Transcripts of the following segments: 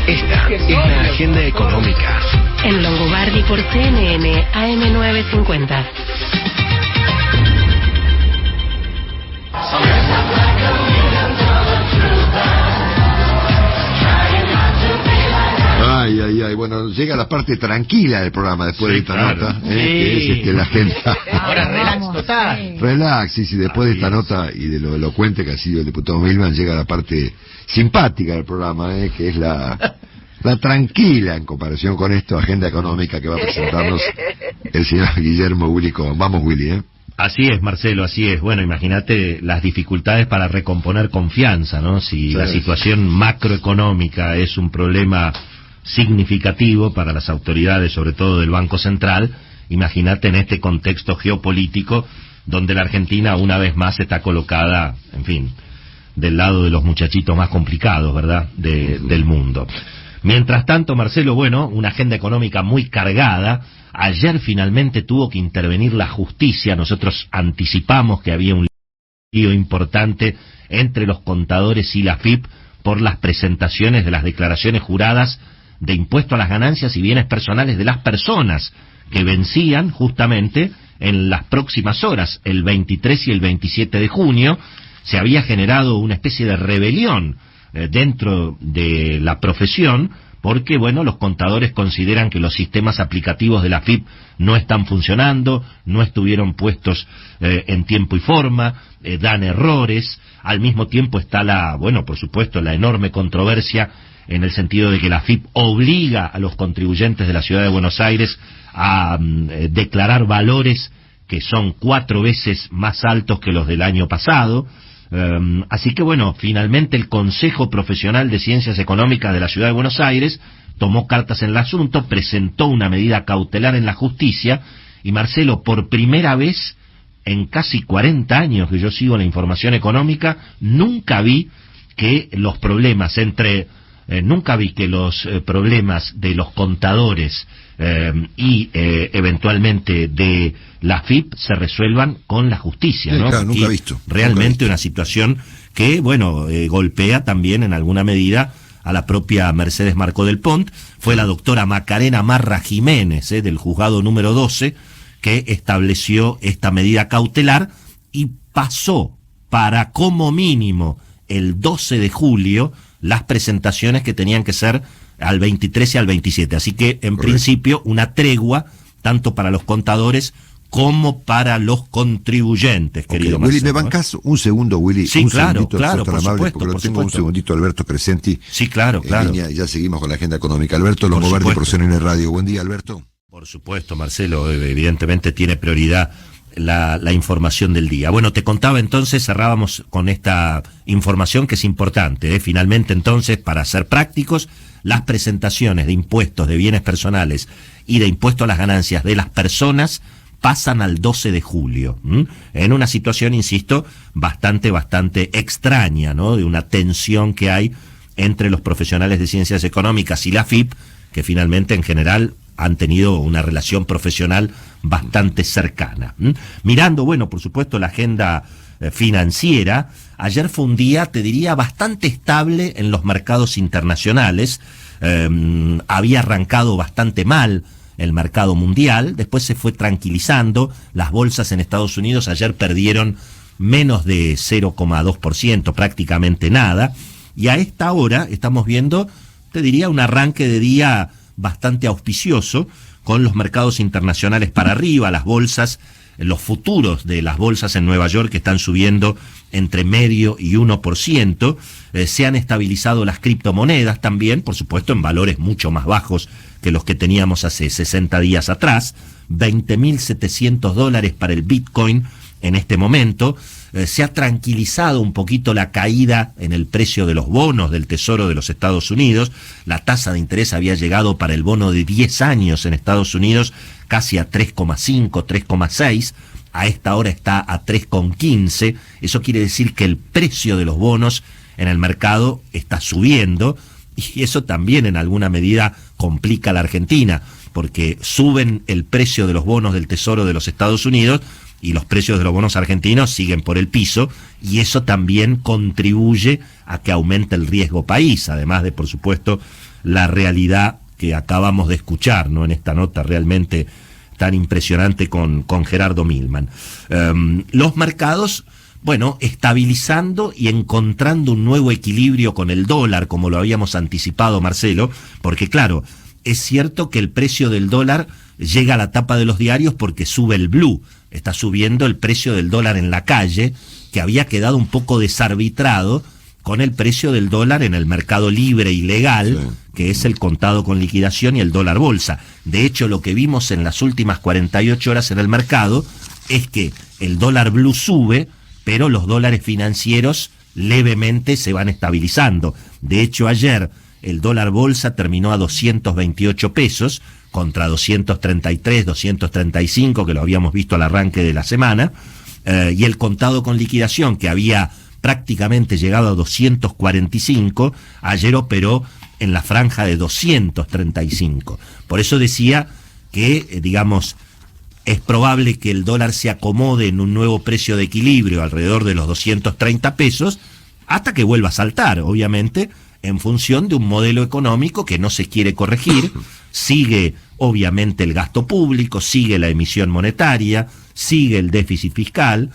Esta es la agenda económica. En Longobardi por CNN AM950. Ay, bueno, llega la parte tranquila del programa después de esta nota, que es la agenda. Ahora relax total. Relax, sí, después de esta nota y de lo elocuente que ha sido el diputado Milman, llega la parte simpática del programa, que es la tranquila en comparación con esto, agenda económica que va a presentarnos el señor Guillermo Willy Colón. Vamos, Willy, Así es, Marcelo, así es. Bueno, imagínate las dificultades para recomponer confianza, ¿no? Si la situación macroeconómica es un problema significativo para las autoridades, sobre todo del Banco Central, imagínate en este contexto geopolítico donde la Argentina una vez más está colocada, en fin, del lado de los muchachitos más complicados, ¿verdad?, del mundo. Mientras tanto, Marcelo, bueno, una agenda económica muy cargada. Ayer finalmente tuvo que intervenir la justicia. Nosotros anticipamos que había un lío importante entre los contadores y la AFIP por las presentaciones de las declaraciones juradas de impuesto a las ganancias y bienes personales de las personas que vencían justamente en las próximas horas, el 23 y el 27 de junio. Se había generado una especie de rebelión dentro de la profesión, porque, bueno, los contadores consideran que los sistemas aplicativos de la AFIP no están funcionando, no estuvieron puestos en tiempo y forma, dan errores. Al mismo tiempo está por supuesto, la enorme controversia en el sentido de que la AFIP obliga a los contribuyentes de la Ciudad de Buenos Aires a declarar valores que son 4 veces más altos que los del año pasado. Así que bueno, finalmente el Consejo Profesional de Ciencias Económicas de la Ciudad de Buenos Aires tomó cartas en el asunto, presentó una medida cautelar en la justicia, y Marcelo, por primera vez en casi 40 años que yo sigo la información económica, nunca vi que los problemas problemas de los contadores y eventualmente de la AFIP se resuelvan con la justicia, ¿no? Claro, nunca visto. Realmente una situación que, golpea también en alguna medida a la propia Mercedes Marcó del Pont. Fue la doctora Macarena Marra Jiménez, del juzgado número 12, que estableció esta medida cautelar y pasó para como mínimo el 12 de julio las presentaciones que tenían que ser al 23 y al 27. Así que, en principio, una tregua tanto para los contadores como para los contribuyentes, querido Marcelo. Willy, ¿me bancas un segundo, Willy? Sí, claro, por amable, supuesto, porque tengo un segundito, Alberto Crescenti. Sí, claro. Línea, y ya seguimos con la agenda económica. Alberto Longobardi por CNN Radio. Buen día, Alberto. Por supuesto, Marcelo, evidentemente tiene prioridad la información del día. Bueno, te contaba entonces, cerrábamos con esta información que es importante, Finalmente entonces, para ser prácticos, las presentaciones de impuestos de bienes personales y de impuesto a las ganancias de las personas pasan al 12 de julio, en una situación, insisto, bastante extraña, ¿no? De una tensión que hay entre los profesionales de ciencias económicas y la AFIP, que finalmente en general han tenido una relación profesional bastante cercana. Mirando, por supuesto, la agenda financiera, ayer fue un día, te diría, bastante estable en los mercados internacionales. Había arrancado bastante mal el mercado mundial, después se fue tranquilizando. Las bolsas en Estados Unidos ayer perdieron menos de 0,2%, prácticamente nada, y a esta hora estamos viendo, te diría, un arranque de día bastante auspicioso, con los mercados internacionales para arriba, las bolsas, los futuros de las bolsas en Nueva York que están subiendo entre 0,5% y 1%, se han estabilizado las criptomonedas también, por supuesto en valores mucho más bajos que los que teníamos hace 60 días atrás, $20.700 para el Bitcoin en este momento. Se ha tranquilizado un poquito la caída en el precio de los bonos del Tesoro de los Estados Unidos. La tasa de interés había llegado para el bono de 10 años en Estados Unidos casi a 3,5, 3,6. A esta hora está a 3,15. Eso quiere decir que el precio de los bonos en el mercado está subiendo, y eso también en alguna medida complica a la Argentina, porque suben el precio de los bonos del Tesoro de los Estados Unidos y los precios de los bonos argentinos siguen por el piso, y eso también contribuye a que aumente el riesgo país, además de, por supuesto, la realidad que acabamos de escuchar, ¿no?, en esta nota realmente tan impresionante con Gerardo Milman. Los mercados, bueno, estabilizando y encontrando un nuevo equilibrio con el dólar, como lo habíamos anticipado, Marcelo, porque claro, es cierto que el precio del dólar llega a la tapa de los diarios porque sube el blue, está subiendo el precio del dólar en la calle, que había quedado un poco desarbitrado con el precio del dólar en el mercado libre y legal, sí, que es el contado con liquidación y el dólar bolsa. De hecho, lo que vimos en las últimas 48 horas en el mercado es que el dólar blue sube, pero los dólares financieros levemente se van estabilizando. De hecho, ayer el dólar bolsa terminó a 228 pesos contra 233, 235 que lo habíamos visto al arranque de la semana, y el contado con liquidación, que había prácticamente llegado a 245, ayer operó en la franja de 235. Por eso decía que, digamos, es probable que el dólar se acomode en un nuevo precio de equilibrio alrededor de los 230 pesos, hasta que vuelva a saltar, obviamente, en función de un modelo económico que no se quiere corregir. Sigue, obviamente, el gasto público, sigue la emisión monetaria, sigue el déficit fiscal.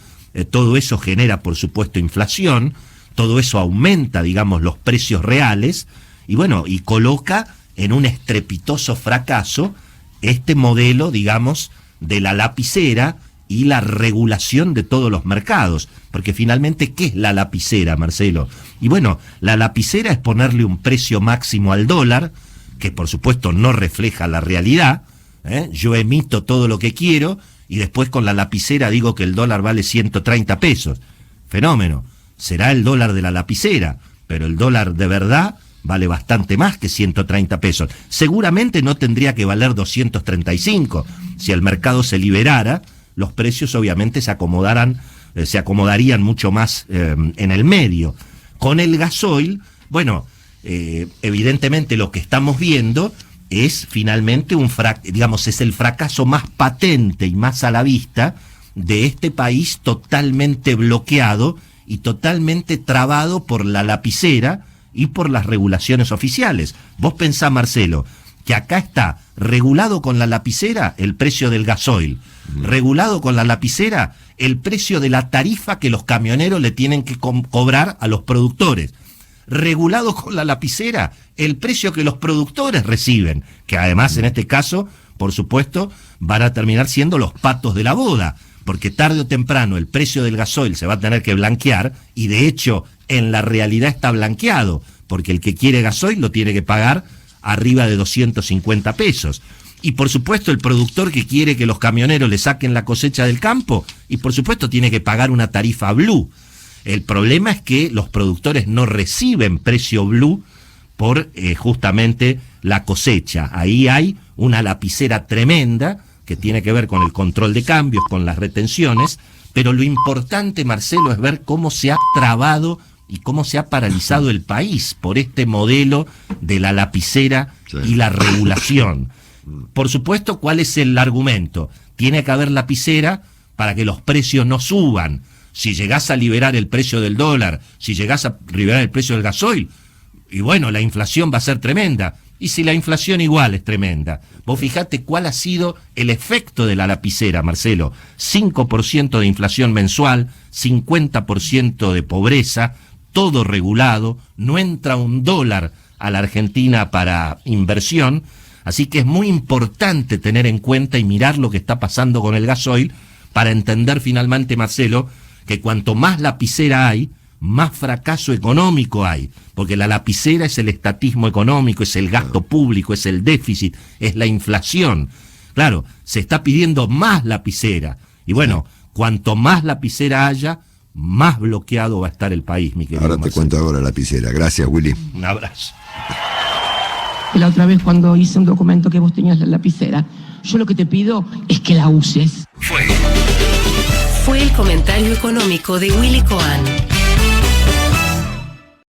Todo eso genera, por supuesto, inflación, todo eso aumenta, digamos, los precios reales, y bueno, y coloca en un estrepitoso fracaso este modelo, digamos, de la lapicera y la regulación de todos los mercados. Porque finalmente, ¿qué es la lapicera, Marcelo? Y bueno, la lapicera es ponerle un precio máximo al dólar, que por supuesto no refleja la realidad, Yo emito todo lo que quiero y después con la lapicera digo que el dólar vale 130 pesos. Fenómeno. Será el dólar de la lapicera, pero el dólar de verdad vale bastante más que 130 pesos. Seguramente no tendría que valer 235. Si el mercado se liberara, los precios obviamente se acomodarían mucho más en el medio. Con el gasoil, bueno, evidentemente lo que estamos viendo es finalmente es el fracaso más patente y más a la vista de este país totalmente bloqueado y totalmente trabado por la lapicera y por las regulaciones oficiales. Vos pensá, Marcelo, que acá está regulado con la lapicera el precio del gasoil, regulado con la lapicera el precio de la tarifa que los camioneros le tienen que cobrar a los productores, regulado con la lapicera el precio que los productores reciben, que además en este caso, por supuesto, van a terminar siendo los patos de la boda, porque tarde o temprano el precio del gasoil se va a tener que blanquear, y de hecho en la realidad está blanqueado, porque el que quiere gasoil lo tiene que pagar arriba de 250 pesos. Y por supuesto el productor que quiere que los camioneros le saquen la cosecha del campo, y por supuesto tiene que pagar una tarifa blue. El problema es que los productores no reciben precio blue por justamente la cosecha. Ahí hay una lapicera tremenda que tiene que ver con el control de cambios, con las retenciones, pero lo importante, Marcelo, es ver cómo se ha trabado y cómo se ha paralizado el país por este modelo de la lapicera y la regulación. Por supuesto, ¿cuál es el argumento? Tiene que haber lapicera para que los precios no suban. Si llegás a liberar el precio del dólar, si llegás a liberar el precio del gasoil, y bueno, la inflación va a ser tremenda. Y si la inflación igual es tremenda, vos fijate cuál ha sido el efecto de la lapicera, Marcelo. 5% de inflación mensual, 50% de pobreza, todo regulado, no entra un dólar a la Argentina para inversión. Así que es muy importante tener en cuenta y mirar lo que está pasando con el gasoil para entender finalmente, Marcelo, que cuanto más lapicera hay, más fracaso económico hay, porque la lapicera es el estatismo económico, es el gasto público, es el déficit, es la inflación. Claro, se está pidiendo más lapicera, y bueno, cuanto más lapicera haya, más bloqueado va a estar el país, mi querido Ahora te cuento ahora lapicera. Gracias, Willy. Un abrazo. La otra vez cuando hice un documento que vos tenías la lapicera, yo lo que te pido es que la uses. Fue el comentario económico de Willy Cohen.